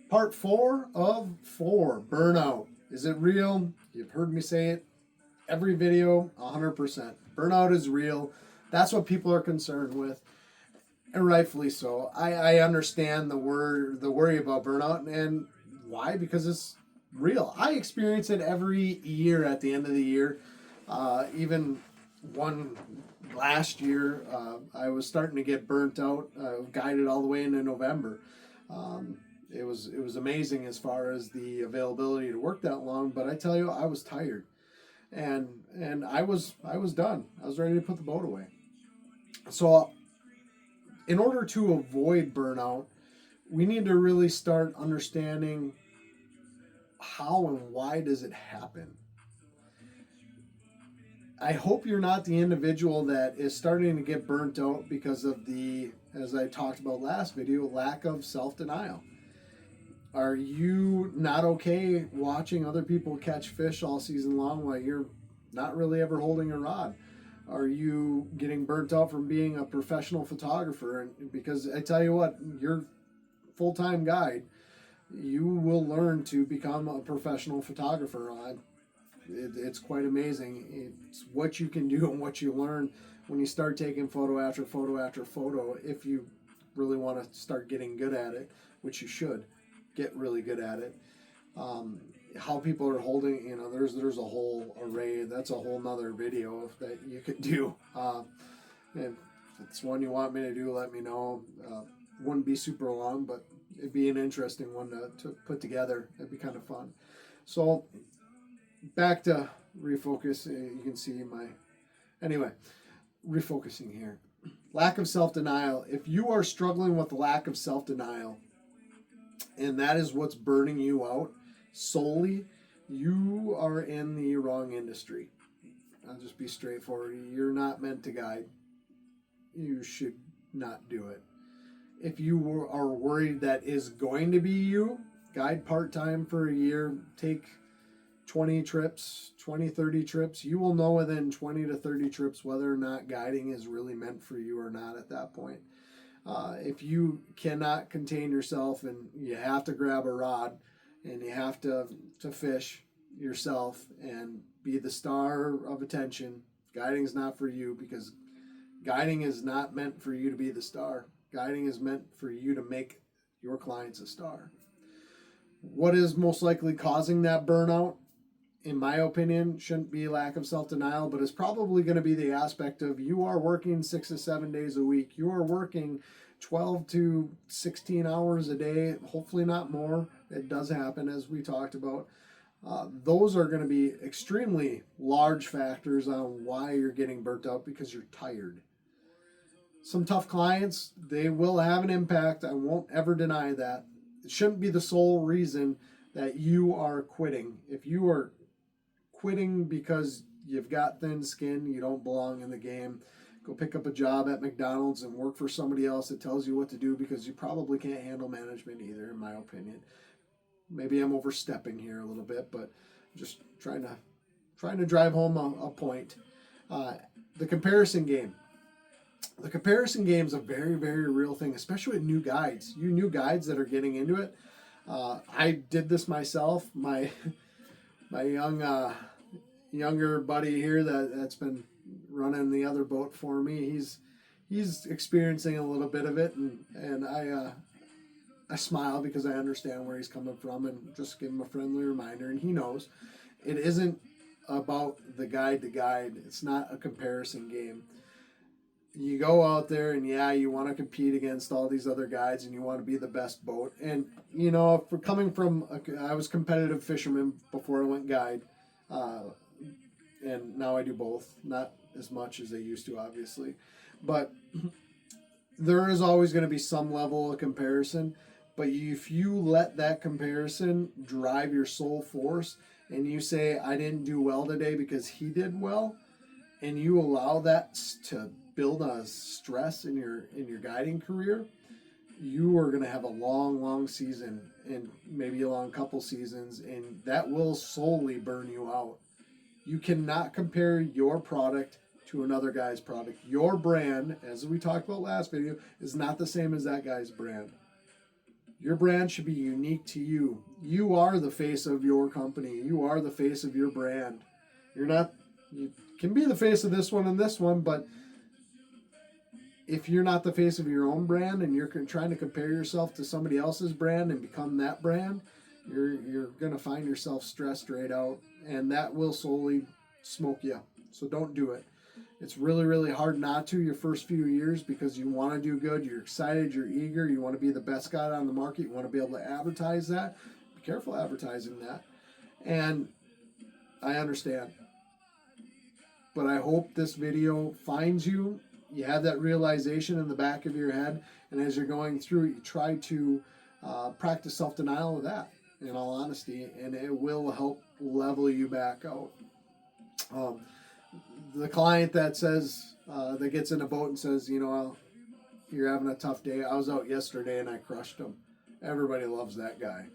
Part 4 of 4, burnout. Is it real? You've heard me say it every video, 100%. Burnout is real. That's what people are concerned with, and rightfully so. I understand the worry about burnout, and why? Because it's real. I experience it every year at the end of the year. Even one last year, I was starting to get burnt out, guided all the way into November. Um, it was amazing as far as the availability to work that long, but I tell you, I was tired, and I was done. I was ready to put the boat away. So, in order to avoid burnout, we need to really start understanding how and why does it happen. I hope you're not the individual that is starting to get burnt out because of the, as I talked about last video, lack of self-denial. Are you not okay watching other people catch fish all season long while you're not really ever holding a rod? Are you getting burnt out from being a professional photographer? And because I tell you what, you're full-time guide, you will learn to become a professional photographer. It's quite amazing. It's what you can do and what you learn when you start taking photo after photo after photo. If you really want to start getting good at it, which you should get really good at it. How people are holding, there's a whole array. That's a whole nother video that you could do. And if it's one you want me to do, let me know. Wouldn't be super long, but it'd be an interesting one to put together. It'd be kind of fun. So back to refocus. You can see anyway, refocusing here. Lack of self-denial. If you are struggling with lack of self-denial, and that is what's burning you out solely, you are in the wrong industry. I'll just be straightforward. You're not meant to guide. You should not do it. If you are worried that is going to be you, guide part-time for a year, take 20 trips, 20, 30 trips. You will know within 20 to 30 trips whether or not guiding is really meant for you or not at that point. If you cannot contain yourself and you have to grab a rod and you have to fish yourself and be the star of attention, guiding is not for you, because guiding is not meant for you to be the star. Guiding is meant for you to make your clients a star. What is most likely causing that burnout, in my opinion, shouldn't be lack of self-denial, but it's probably going to be the aspect of you are working 6 to 7 days a week. You are working 12 to 16 hours a day, hopefully not more. It does happen, as we talked about. Those are going to be extremely large factors on why you're getting burnt out, because you're tired. Some tough clients, they will have an impact. I won't ever deny that. It shouldn't be the sole reason that you are quitting. If you are quitting because you've got thin skin, you don't belong in the game, go pick up a job at McDonald's and work for somebody else that tells you what to do, because you probably can't handle management either, in my opinion. Maybe I'm overstepping here a little bit, but just trying to drive home a point. The comparison game. The comparison game is a very, very real thing, especially with new guides. You new guides that are getting into it. I did this myself. My younger buddy here that's been running the other boat for me, he's experiencing a little bit of it, and I smile because I understand where he's coming from, and just give him a friendly reminder, and he knows it isn't about the guide to guide. It's not a comparison game. You go out there and you want to compete against all these other guides and you want to be the best boat. And for coming from, I was competitive fisherman before I went guide, and now I do both. Not as much as I used to, obviously, but there is always going to be some level of comparison. But if you let that comparison drive your sole force, and you say, I didn't do well today because he did well, and you allow that to build a stress in your guiding career, you are going to have a long season, and maybe a long couple seasons, and that will solely burn you out. You cannot compare your product to another guy's product. Your brand, as we talked about last video, is not the same as that guy's brand. Your brand should be unique to you. You are the face of your company. You are the face of your brand. You're not, you can be the face of this one and this one, but if you're not the face of your own brand and you're trying to compare yourself to somebody else's brand and become that brand, you're going to find yourself stressed right out, and that will slowly smoke you. So don't do it. It's really, really hard not to your first few years because you want to do good. You're excited. You're eager. You want to be the best guy on the market. You want to be able to advertise that. Be careful advertising that. And I understand. But I hope this video finds you. You have that realization in the back of your head. And as you're going through it, you try to practice self-denial with that, in all honesty. And it will help level you back out. The client that says, that gets in a boat and says, you know, you're having a tough day. I was out yesterday and I crushed them. Everybody loves that guy,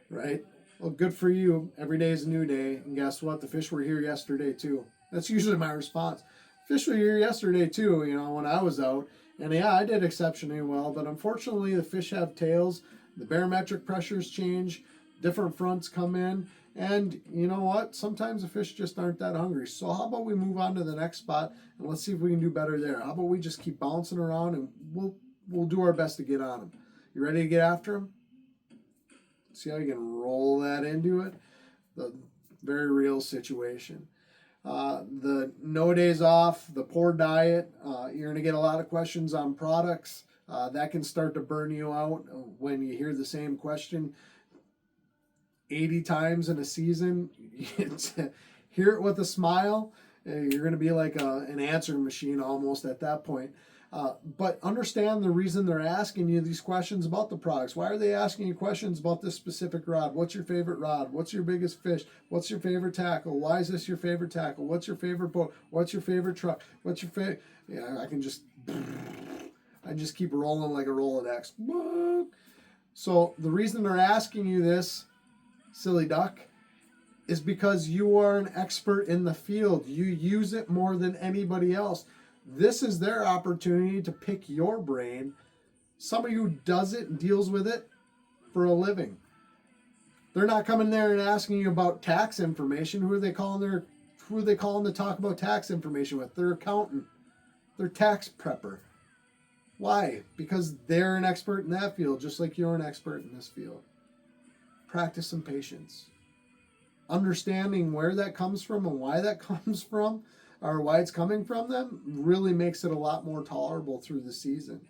right? Well, good for you. Every day is a new day. And guess what? The fish were here yesterday too. That's usually my response. Fish were here yesterday too, you know, when I was out. And yeah, I did exceptionally well. But unfortunately, the fish have tails. The barometric pressures change. Different fronts come in. And you know what? Sometimes the fish just aren't that hungry. So how about we move on to the next spot and let's see if we can do better there. How about we just keep bouncing around and we'll do our best to get on them. You ready to get after them? See how you can roll that into it? The very real situation. The no days off, the poor diet. You're going to get a lot of questions on products. That can start to burn you out when you hear the same question 80 times in a season. Hear it with a smile. You're going to be like an answering machine almost at that point. But understand the reason they're asking you these questions about the products. Why are they asking you questions about this specific rod? What's your favorite rod? What's your biggest fish? What's your favorite tackle? Why is this your favorite tackle? What's your favorite boat? What's your favorite truck? What's your favorite? Yeah, I just keep rolling like a Rolodex. So the reason they're asking you this, silly duck, is because you are an expert in the field. You use it more than anybody else. This is their opportunity to pick your brain. Somebody who does it and deals with it for a living. They're not coming there and asking you about tax information. Who are they calling to talk about tax information with? Their accountant, their tax prepper. Why? Because they're an expert in that field, just like you're an expert in this field. Practice some patience. Understanding where that comes from and why that comes from, or why it's coming from them, really makes it a lot more tolerable through the season.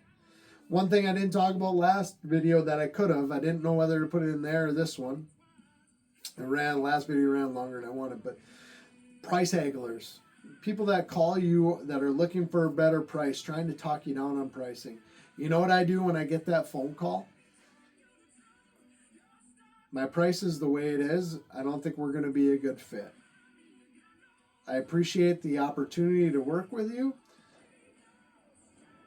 One thing I didn't talk about last video that I could have, I didn't know whether to put it in there or this one. Last video ran longer than I wanted, but price hagglers. People that call you that are looking for a better price, trying to talk you down on pricing. You know what I do when I get that phone call? My price is the way it is. I don't think we're going to be a good fit. I appreciate the opportunity to work with you,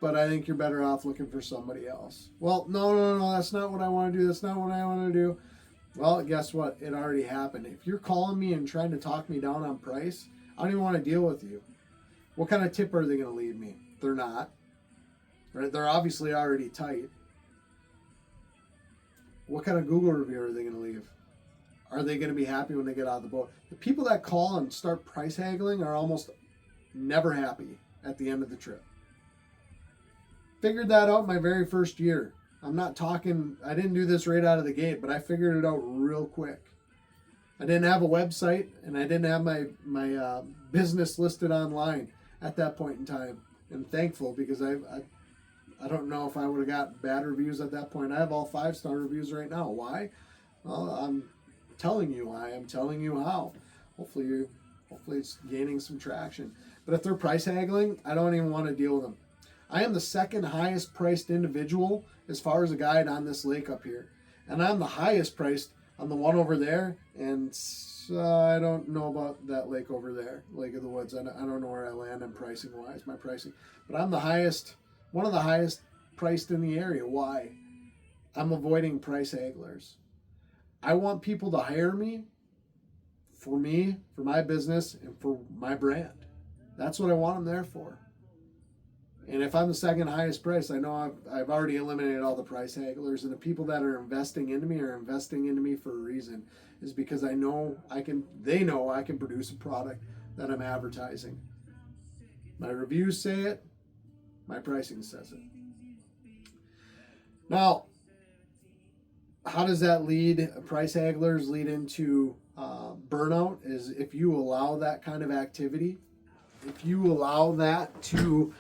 but I think you're better off looking for somebody else. Well, no, that's not what I want to do. That's not what I want to do. Well, guess what? It already happened. If you're calling me and trying to talk me down on price, I don't even want to deal with you. What kind of tip are they going to leave me? They're not. Right? They're obviously already tight. What kind of Google review are they going to leave? Are they going to be happy when they get out of the boat? The people that call and start price haggling are almost never happy at the end of the trip. Figured that out my very first year. I'm not talking, I didn't do this right out of the gate, but I figured it out real quick. I didn't have a website, and I didn't have my business listed online at that point in time. And thankful, because I don't know if I would have got bad reviews at that point. I have all 5-star reviews right now. Why? Well, I'm telling you why. I'm telling you how. Hopefully it's gaining some traction. But if they're price haggling, I don't even want to deal with them. I am the second highest priced individual as far as a guide on this lake up here. And I'm the highest priced on the one over there. And I don't know about that lake over there, Lake of the Woods. I don't know where I land in pricing wise, my pricing. But I'm the highest, one of the highest priced in the area. Why? I'm avoiding price hagglers. I want people to hire me, for my business, and for my brand. That's what I want them there for. And if I'm the second highest price, I know I've already eliminated all the price hagglers, and the people that are investing into me are investing into me for a reason, is because they know I can produce a product that I'm advertising. My reviews say it, my pricing says it. Now, how does that lead? Price hagglers lead into burnout, is if you allow that kind of activity, if you allow that to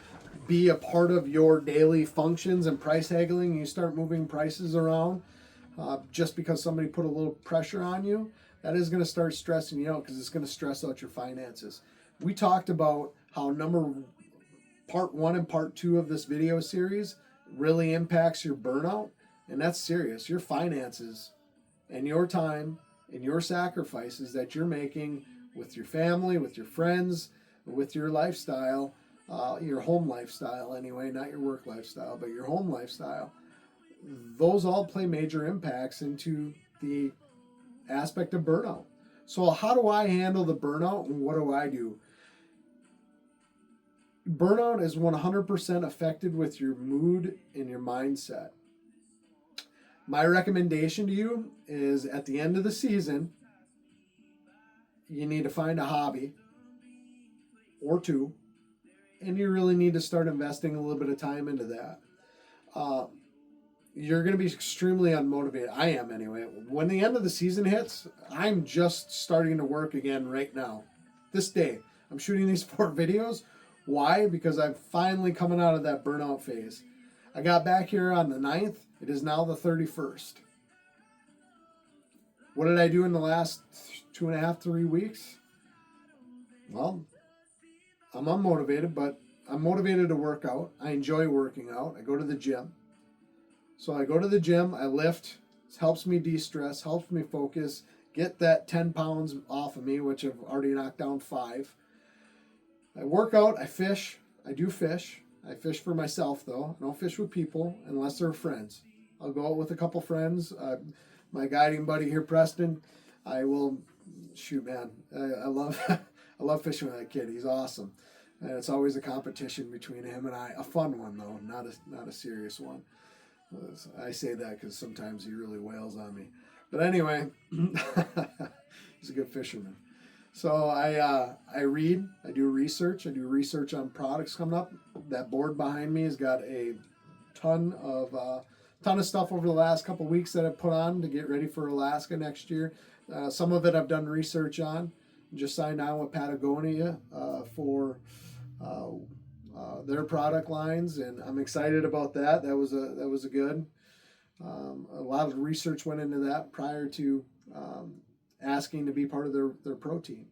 be a part of your daily functions and price haggling, you start moving prices around just because somebody put a little pressure on you, that is going to start stressing you out, because it's going to stress out your finances. We talked about how part 1 and part 2 of this video series really impacts your burnout, and that's serious. Your finances and your time and your sacrifices that you're making with your family, with your friends, with your lifestyle, your home lifestyle anyway, not your work lifestyle, but your home lifestyle, those all play major impacts into the aspect of burnout. So how do I handle the burnout, and what do I do? Burnout is 100% affected with your mood and your mindset. My recommendation to you is, at the end of the season, you need to find a hobby or two, and you really need to start investing a little bit of time into that. You're going to be extremely unmotivated. I am anyway. When the end of the season hits, I'm just starting to work again right now. This day, I'm shooting these 4 videos. Why? Because I'm finally coming out of that burnout phase. I got back here on the 9th. It is now the 31st. What did I do in the last 2.5, 3 weeks? Well, I'm unmotivated, but I'm motivated to work out. I enjoy working out. I go to the gym. So I go to the gym, I lift. It helps me de-stress, helps me focus, get that 10 pounds off of me, which I've already knocked down 5. I work out, I fish. I do fish. I fish for myself, though. I don't fish with people unless they're friends. I'll go out with a couple friends. My guiding buddy here, Preston, I will shoot, man. I love I love fishing with that kid. He's awesome. And it's always a competition between him and I. A fun one, though, not a serious one. I say that because sometimes he really wails on me. But anyway, he's a good fisherman. So I read, I do research on products coming up. That board behind me has got a ton of stuff over the last couple weeks that I've put on to get ready for Alaska next year. Some of it I've done research on. Just signed on with Patagonia for their product lines, and I'm excited about that. That was a good. A lot of research went into that prior to asking to be part of their pro team.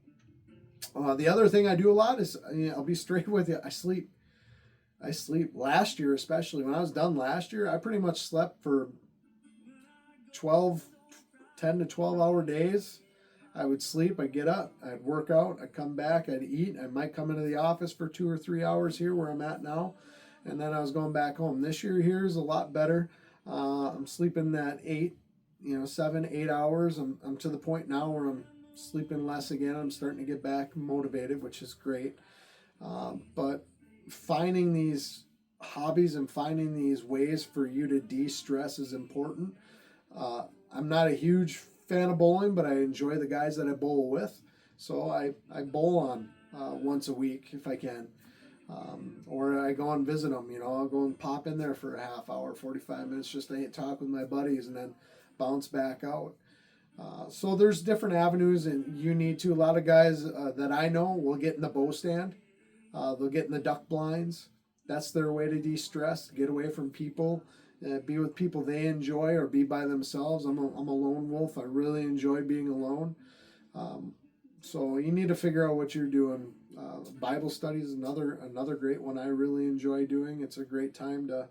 The other thing I do a lot is, I'll be straight with you, I sleep. Last year, especially when I was done last year, I pretty much slept for 10 to 12 hour days. I would sleep, I'd get up, I'd work out, I'd come back, I'd eat. I might come into the office for 2 or 3 hours here where I'm at now, and then I was going back home. This year here is a lot better. I'm sleeping that 7, 8 hours. I'm to the point now where I'm sleeping less again. I'm starting to get back motivated, which is great. But finding these hobbies and finding these ways for you to de-stress is important. I'm not a huge fan of bowling, but I enjoy the guys that I bowl with. So I bowl on once a week if I can. Or I go and visit them, I'll go and pop in there for a half hour, 45 minutes, just to talk with my buddies and then bounce back out. So there's different avenues, and you need to. A lot of guys that I know will get in the bow stand. They'll get in the duck blinds. That's their way to de-stress, get away from people, be with people they enjoy, or be by themselves. I'm a lone wolf. I really enjoy being alone. So you need to figure out what you're doing. Bible study is another great one I really enjoy doing. It's a great time to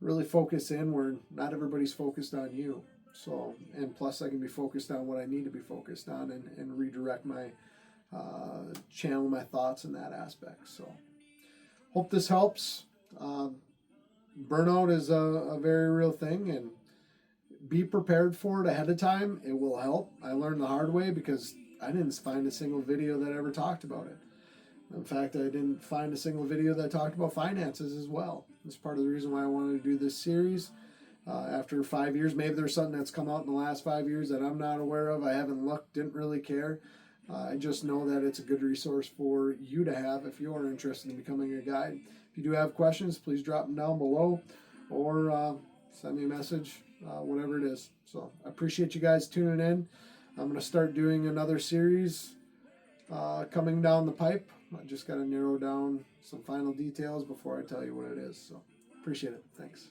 really focus in where not everybody's focused on you. So, and plus I can be focused on what I need to be focused on, and redirect my channel my thoughts in that aspect. So hope this helps. Burnout is a very real thing, and be prepared for it ahead of time. It will help. I learned the hard way because I didn't find a single video that ever talked about it. In fact, I didn't find a single video that talked about finances as well. That's part of the reason why I wanted to do this series. After 5 years, maybe there's something that's come out in the last 5 years that I'm not aware of. I haven't looked, didn't really care. I just know that it's a good resource for you to have if you are interested in becoming a guide. If you do have questions, please drop them down below or send me a message, whatever it is. So I appreciate you guys tuning in. I'm going to start doing another series coming down the pipe. I just got to narrow down some final details before I tell you what it is. So appreciate it. Thanks.